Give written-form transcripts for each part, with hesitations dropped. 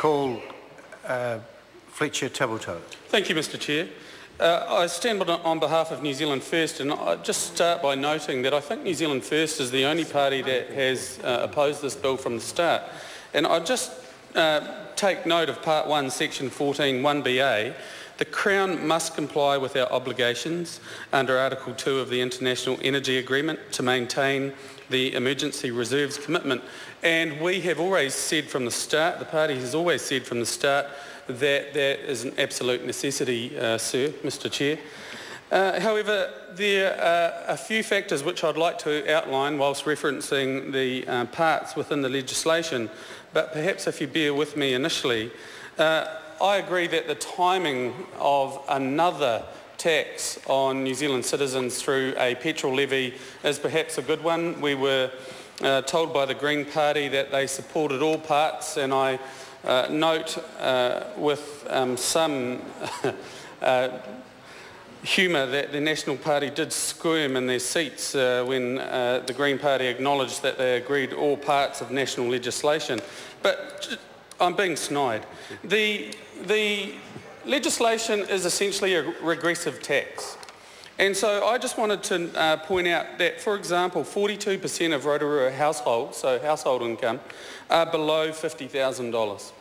call Fletcher Tabuto. Thank you, Mr Chair. I stand on behalf of New Zealand First, and I'll just start by noting that I think New Zealand First is the only party that has opposed this bill from the start. And I'll just take note of Part 1, Section 14, 1BA. The Crown must comply with our obligations under Article 2 of the International Energy Agreement to maintain the emergency reserves commitment. And we have always said from the start, the party has always said from the start, that that is an absolute necessity, Mr Chair. However, there are a few factors which I'd like to outline whilst referencing the parts within the legislation, but perhaps if you bear with me initially, I agree that the timing of another tax on New Zealand citizens through a petrol levy is perhaps a good one. We were told by the Green Party that they supported all parts, and I note with some humour that the National Party did squirm in their seats when the Green Party acknowledged that they agreed all parts of national legislation. But I'm being snide. The legislation is essentially a regressive tax. And so I just wanted to point out that, for example, 42% of Rotorua households, so household income, are below $50,000.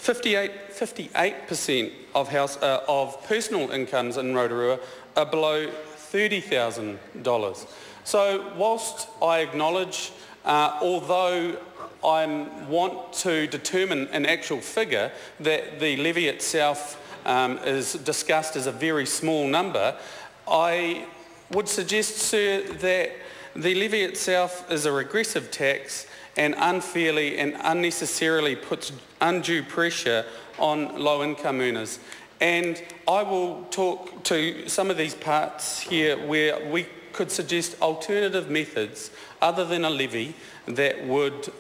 58% of personal incomes in Rotorua are below $30,000. So whilst I acknowledge, although I want to determine an actual figure, that the levy itself is discussed as a very small number, I would suggest, sir, that the levy itself is a regressive tax and unfairly and unnecessarily puts undue pressure on low-income earners. And I will talk to some of these parts here where we could suggest alternative methods other than a levy that would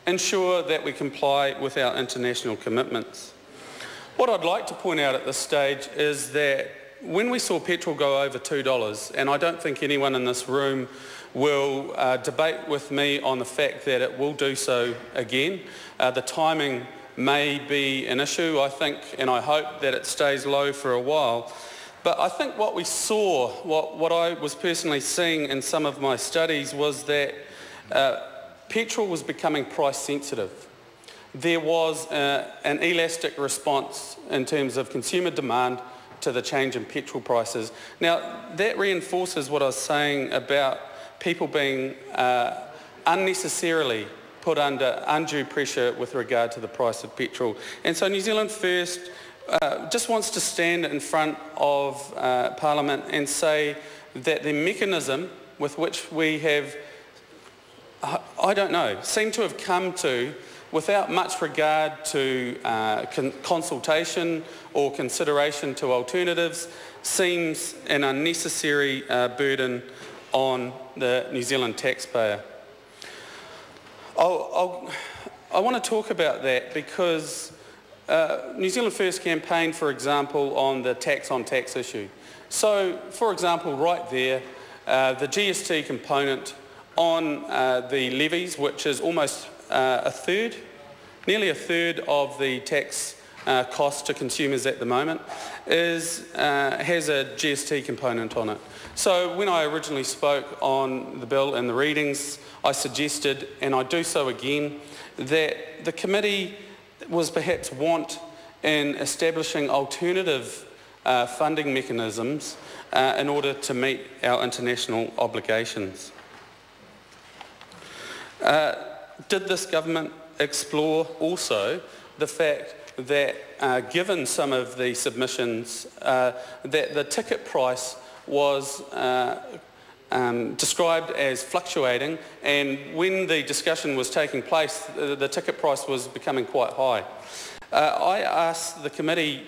ensure that we comply with our international commitments. What I'd like to point out at this stage is that when we saw petrol go over $2, and I don't think anyone in this room will debate with me on the fact that it will do so again. The timing may be an issue, I think, and I hope that it stays low for a while. But I think what we saw, what I was personally seeing in some of my studies, was that petrol was becoming price sensitive. There was an elastic response in terms of consumer demand to the change in petrol prices. Now, that reinforces what I was saying about people being unnecessarily put under undue pressure with regard to the price of petrol. And so New Zealand First just wants to stand in front of Parliament and say that the mechanism with which we have, I don't know, seem to have come to without much regard to consultation or consideration to alternatives, seems an unnecessary burden on the New Zealand taxpayer. I want to talk about that because New Zealand First campaigned, for example, on the tax on tax issue. So, for example, right there, the GST component on the levies, which is almost nearly a third of the tax cost to consumers at the moment, has a GST component on it. So when I originally spoke on the bill and the readings, I suggested, and I do so again, that the committee was perhaps want in establishing alternative funding mechanisms in order to meet our international obligations. Did this government explore also the fact that given some of the submissions that the ticket price was described as fluctuating, and when the discussion was taking place, the ticket price was becoming quite high. I asked the committee,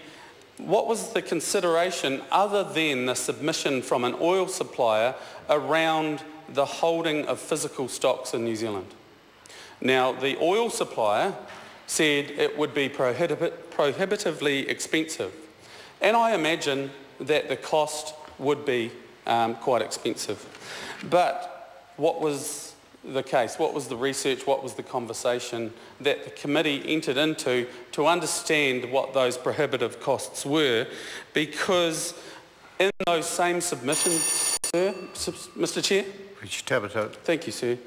what was the consideration other than the submission from an oil supplier around the holding of physical stocks in New Zealand? Now, the oil supplier said it would be prohibitively expensive, and I imagine that the cost would be quite expensive. But what was the case? What was the research, what was the conversation that the committee entered into to understand what those prohibitive costs were? Because in those same submissions, sir, Mr. Chair? Thank you, sir.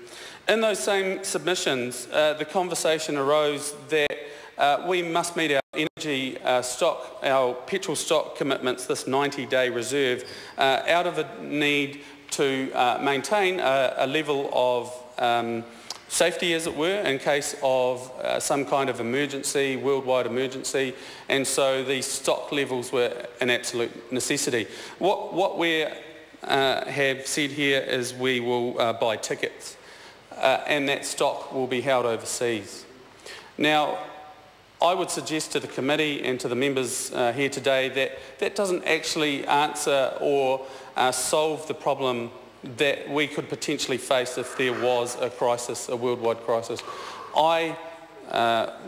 In those same submissions, the conversation arose that we must meet our energy stock, our petrol stock commitments, this 90-day reserve, out of a need to maintain a level of safety, as it were, in case of some kind of emergency, worldwide emergency, and so these stock levels were an absolute necessity. What we have said here is we will buy tickets, and that stock will be held overseas. Now, I would suggest to the committee and to the members here today that that doesn't actually answer or solve the problem that we could potentially face if there was a crisis, a worldwide crisis. I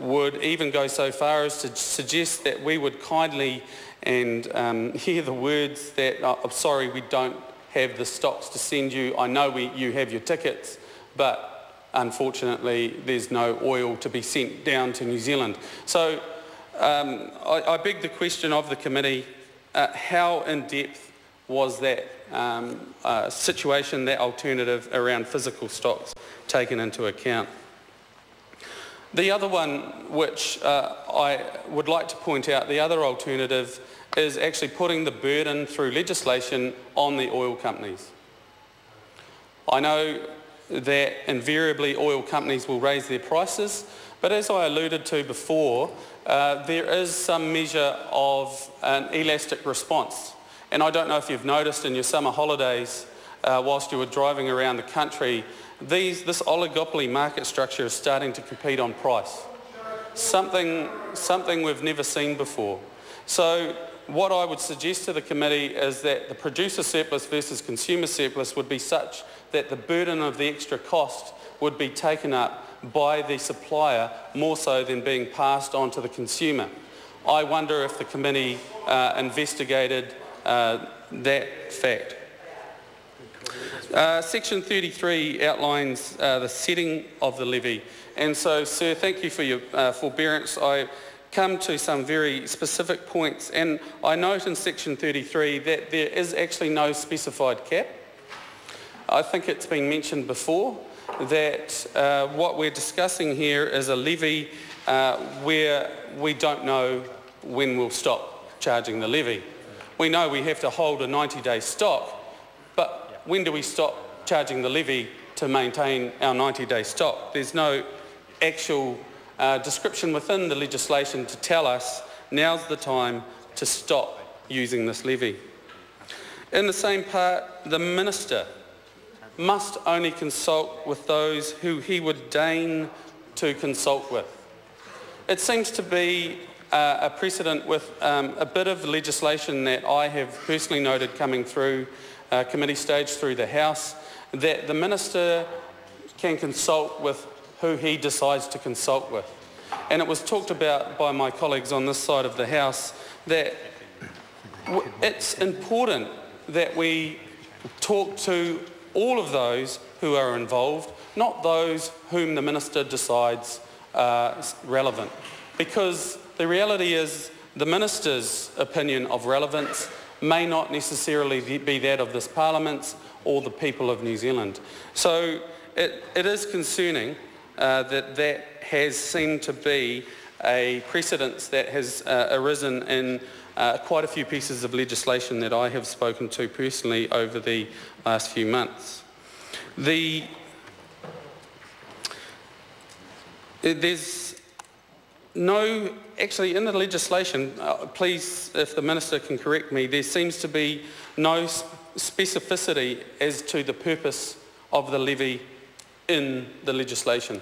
would even go so far as to suggest that we would kindly and hear the words that, I'm sorry, we don't have the stocks to send you. I know you have your tickets, but unfortunately there's no oil to be sent down to New Zealand. So I beg the question of the committee, how in depth was that situation, that alternative around physical stocks taken into account? The other one which I would like to point out, the other alternative is actually putting the burden through legislation on the oil companies. I know that invariably oil companies will raise their prices, but as I alluded to before, there is some measure of an elastic response. And I don't know if you've noticed in your summer holidays, whilst you were driving around the country, this oligopoly market structure is starting to compete on price. Something we've never seen before. So what I would suggest to the committee is that the producer surplus versus consumer surplus would be such that the burden of the extra cost would be taken up by the supplier more so than being passed on to the consumer. I wonder if the committee investigated that fact. Section 33 outlines the setting of the levy, and so, sir, thank you for your forbearance. I come to some very specific points, and I note in section 33 that there is actually no specified cap. I think it's been mentioned before that what we're discussing here is a levy where we don't know when we'll stop charging the levy. We know we have to hold a 90-day stock, but when do we stop charging the levy to maintain our 90-day stock? There's no actual description within the legislation to tell us now's the time to stop using this levy. In the same part, the Minister must only consult with those who he would deign to consult with. It seems to be a precedent with a bit of legislation that I have personally noted coming through committee stage through the House, that the Minister can consult with who he decides to consult with. And it was talked about by my colleagues on this side of the House that it's important that we talk to all of those who are involved, not those whom the Minister decides are relevant. Because the reality is the Minister's opinion of relevance may not necessarily be that of this Parliament or the people of New Zealand. So it is concerning that has seemed to be a precedence that has arisen in quite a few pieces of legislation that I have spoken to personally over the last few months. There's no, actually in the legislation, please if the Minister can correct me, there seems to be no specificity as to the purpose of the levy in the legislation.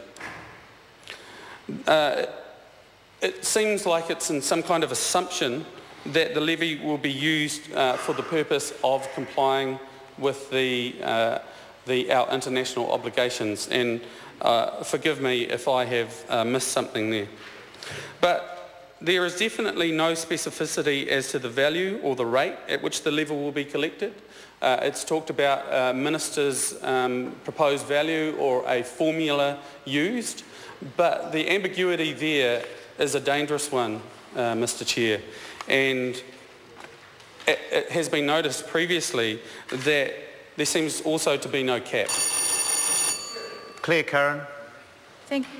It seems like it's in some kind of assumption that the levy will be used for the purpose of complying with our international obligations, and forgive me if I have missed something there. But there is definitely no specificity as to the value or the rate at which the level will be collected. It's talked about minister's proposed value or a formula used, but the ambiguity there is a dangerous one, Mr. Chair, and it has been noticed previously that there seems also to be no cap. Clear, Karen. Thank you.